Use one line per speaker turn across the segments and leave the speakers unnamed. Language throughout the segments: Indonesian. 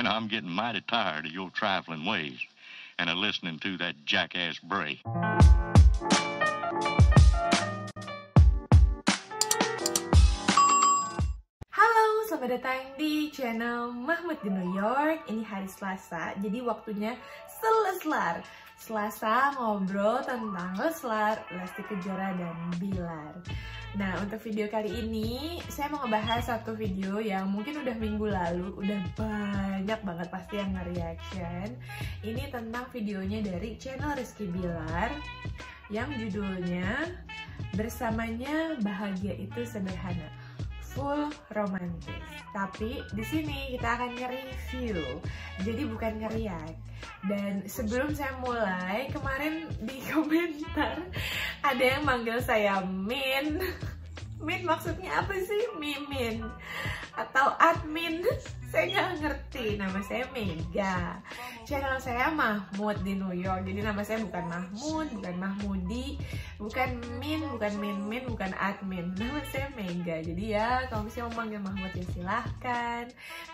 And I'm getting mighty tired of your trifling ways and of listening to that jackass Bray.
Halo, selamat datang di channel Mahmud di New York. Ini hari Selasa, jadi waktunya seleslar. Selasa ngobrol tentang Leslar, Lesti Kejora, dan Bilar. Nah, untuk video kali ini saya mau ngebahas satu video yang mungkin udah minggu lalu, udah banyak banget pasti yang nge-reaction. Ini tentang videonya dari channel Rizky Bilar yang judulnya Bersamanya Bahagia Itu Sederhana, full romantis. Tapi di sini kita akan nge-review, jadi bukan nge-react. Dan sebelum saya mulai, kemarin di komentar ada yang manggil saya Min. Min maksudnya apa sih? Mimin atau admin? Saya nggak ngerti. Nama saya Mega. Channel saya Mahmud di New York. Jadi nama saya bukan Mahmud, bukan Mahmudi, bukan Min, bukan Min, bukan admin. Nama saya Mega. Jadi ya kalau misalnya mau manggil Mahmud ya silahkan.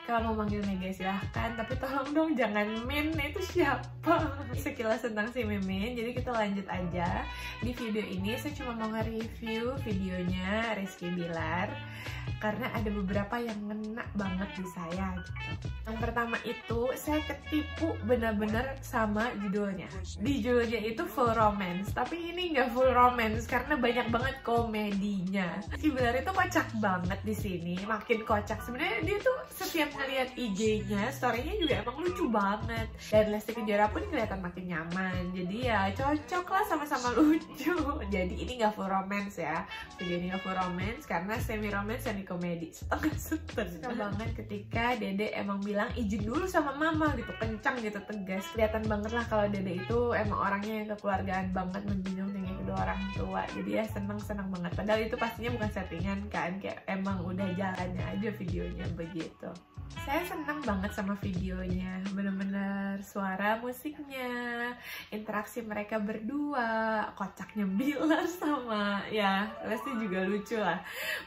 Kalau mau manggil Mega silahkan. Tapi tolong dong jangan Min. Itu siapa? Sekilas tentang si Mimin. Jadi kita lanjut aja. Di video ini saya cuma mau nge-review videonya Rizky Bilar karena ada beberapa yang ngena banget di saya gitu. Yang pertama itu saya ketipu bener-bener sama judulnya. Di judulnya itu full romance, tapi ini nggak full romance karena banyak banget komedinya. Si Bilar itu kocak banget di sini, makin kocak. Sebenarnya dia tuh setiap ngeliat IG-nya, story-nya juga emang lucu banget. Dan Lesti Kejora pun kelihatan makin nyaman. Jadi ya cocok lah, sama-sama lucu. Jadi ini nggak full romance ya. Video ini nggak full romance karena semi romance dan komedi setengah banget ketika Dede emang bilang izin dulu sama mama gitu, kencang gitu, tegas. Kelihatan banget lah kalau Dede itu emang orangnya yang kekeluargaan banget, menjunjung tinggi kedua orang tua. Jadi ya seneng banget. Padahal itu pastinya bukan settingan kan, kayak emang udah jalannya aja videonya begitu. Saya senang banget sama videonya, bener-bener suara musiknya, interaksi mereka berdua, kocaknya Bilar sama ya Lesti juga lucu lah.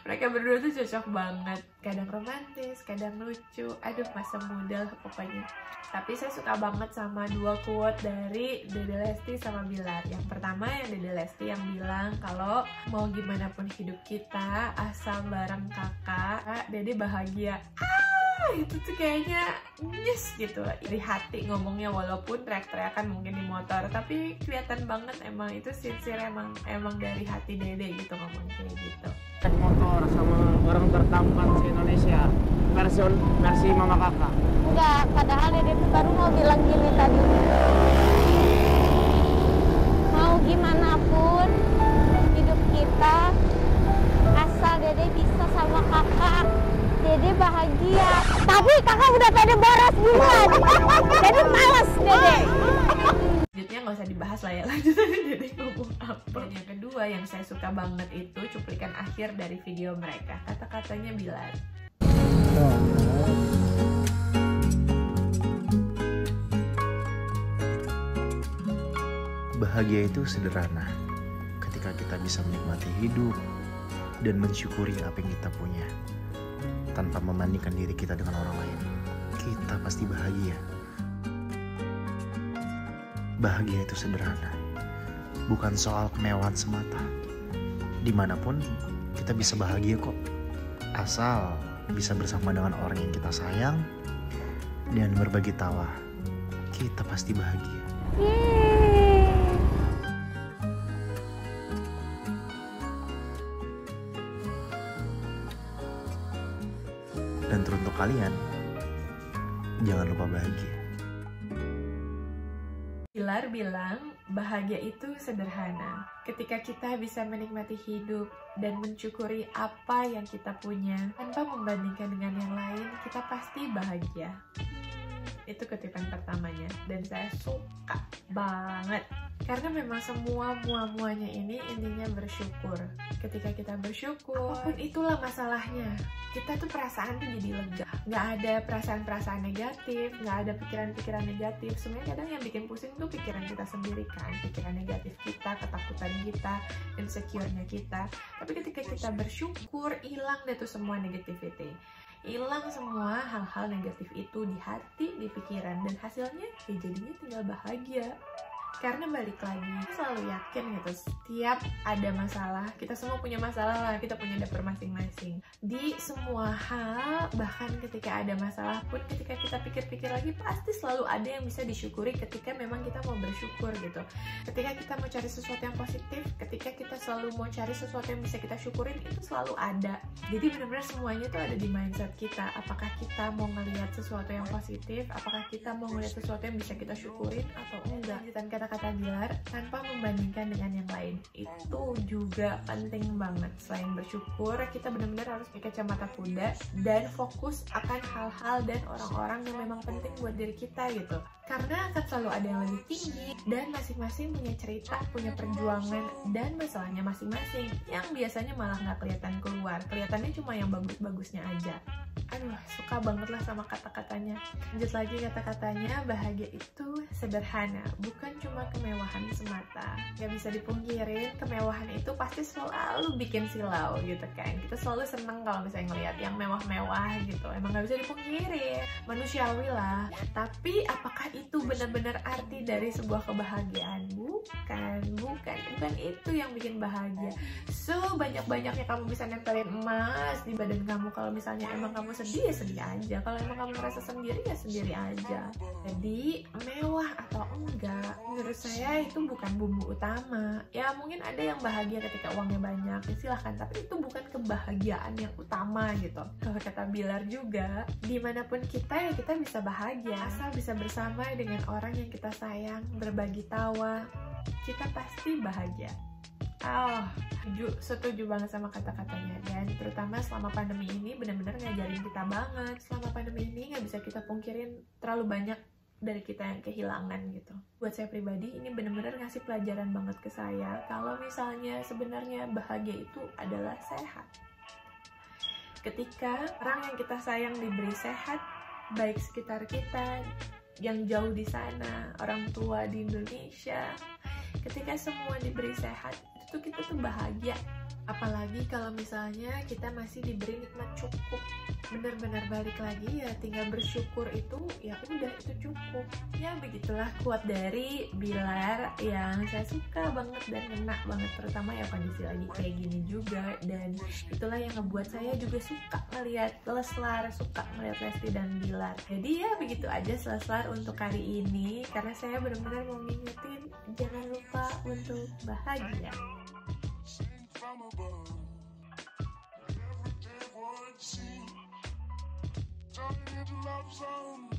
Mereka berdua tuh cocok banget, kadang romantis, kadang lucu, aduh masa muda lah pokoknya. Tapi saya suka banget sama dua quote dari Dede Lesti sama Bilar. Yang pertama yang Dede Lesti yang bilang kalau mau gimana pun hidup kita asal bareng kakak, Dede bahagia. Itu tuh kayaknya yes gitu dari hati ngomongnya, walaupun teriak-teriakan mungkin di motor, tapi kelihatan banget emang itu sincere, emang dari hati Dede gitu ngomong kayak gitu.
Naik motor sama orang tertampan se Indonesia versi mama kakak.
Enggak, padahal Dede tuh baru mau bilang gini tadi. Mau gimana pun hidup kita asal Dede bisa sama kakak, Dede bahagia. Tapi kakak udah pede boros duluan. Jadi males Dede.
Lanjutnya nggak usah dibahas lah ya, lanjut aja Dede ngomong apa. Dan yang kedua yang saya suka banget itu cuplikan akhir dari video mereka. Kata-katanya Bilar.
Bahagia itu sederhana ketika kita bisa menikmati hidup dan mensyukuri apa yang kita punya tanpa membandingkan diri kita dengan orang lain. Kita pasti bahagia. Bahagia itu sederhana, bukan soal kemewahan semata. Dimanapun kita bisa bahagia kok, asal bisa bersama dengan orang yang kita sayang dan berbagi tawa. Kita pasti bahagia. Dan teruntuk kalian, jangan lupa bahagia.
Bilar bilang bahagia itu sederhana ketika kita bisa menikmati hidup dan mensyukuri apa yang kita punya tanpa membandingkan dengan yang lain, kita pasti bahagia. Itu kutipan pertamanya dan saya suka banget karena memang semua muanya ini intinya bersyukur. Ketika kita bersyukur, apapun itulah masalahnya, kita tuh perasaan tuh jadi lega. Nggak ada perasaan-perasaan negatif, nggak ada pikiran-pikiran negatif. Sebenarnya kadang yang bikin pusing tuh pikiran kita sendiri kan, pikiran negatif kita, ketakutan kita, insecure-nya kita. Tapi ketika kita bersyukur, hilang deh tuh semua negativity. hilang semua hal-hal negatif itu di hati, di pikiran, dan hasilnya ya jadinya tinggal bahagia. Karena balik lagi, aku selalu yakin gitu, setiap ada masalah, kita semua punya masalah lah, kita punya dapur masing-masing. Di semua hal, bahkan ketika ada masalah pun, ketika kita pikir-pikir lagi, pasti selalu ada yang bisa disyukuri ketika memang kita mau bersyukur gitu. Ketika kita mau cari sesuatu yang positif, ketika kita selalu mau cari sesuatu yang bisa kita syukurin, itu selalu ada. Jadi benar-benar semuanya tuh ada di mindset kita. Apakah kita mau ngelihat sesuatu yang positif, apakah kita mau ngelihat sesuatu yang bisa kita syukurin atau enggak. Dan kata Bilar, tanpa membandingkan dengan yang lain, itu juga penting banget. Selain bersyukur, kita benar-benar harus pakai kacamata kuda dan fokus akan hal-hal dan orang-orang yang memang penting buat diri kita gitu. Karena akan selalu ada yang lebih tinggi dan masing-masing punya cerita, punya perjuangan dan masalahnya masing-masing yang biasanya malah nggak kelihatan keluar. Kelihatannya cuma yang bagus-bagusnya aja. Aduh, suka banget lah sama kata-katanya. Lanjut lagi kata-katanya, bahagia itu sederhana, bukan cuma kemewahan semata. Gak bisa dipungkirin, kemewahan itu pasti selalu bikin silau gitu kan. Kita selalu seneng kalau misalnya ngeliat yang mewah-mewah gitu. Emang gak bisa dipungkirin, manusiawi lah. Tapi apakah itu benar-benar arti dari sebuah kebahagiaan? Bukan itu yang bikin bahagia. So, banyak-banyaknya kamu bisa nempelin emas di badan kamu. Kalau misalnya emang kamu sedih ya sedih aja, kalau emang kamu merasa sendiri ya sendiri aja. Jadi mewah atau enggak, menurut saya itu bukan bumbu utama. Ya mungkin ada yang bahagia ketika uangnya banyak, ya silahkan, tapi itu bukan kebahagiaan yang utama gitu. Kalau kata Bilar juga, dimanapun kita ya kita bisa bahagia, asal bisa bersama dengan orang yang kita sayang, berbagi tawa, kita pasti bahagia. Setuju banget sama kata-katanya. Dan terutama selama pandemi ini benar-benar ngajarin kita banget. Selama pandemi ini nggak bisa kita pungkirin terlalu banyak dari kita yang kehilangan gitu. Buat saya pribadi ini benar-benar ngasih pelajaran banget ke saya kalau misalnya sebenarnya bahagia itu adalah sehat. Ketika orang yang kita sayang diberi sehat, baik sekitar kita yang jauh di sana, orang tua di Indonesia, ketika semua diberi sehat, itu kita tuh bahagia. Apalagi kalau misalnya kita masih diberi nikmat cukup, benar-benar balik lagi ya tinggal bersyukur, itu ya udah, itu cukup. Ya begitulah quote dari Bilar yang saya suka banget dan ngena banget, terutama ya kondisi lagi kayak gini juga. Dan itulah yang ngebuat saya juga suka ngeliat Leslar, suka ngeliat Lesti dan Bilar. Jadi ya begitu aja Leslar untuk hari ini, karena saya benar-benar mau ngingetin jangan lupa untuk bahagia. From above, everyday what it seems, turning into love zone.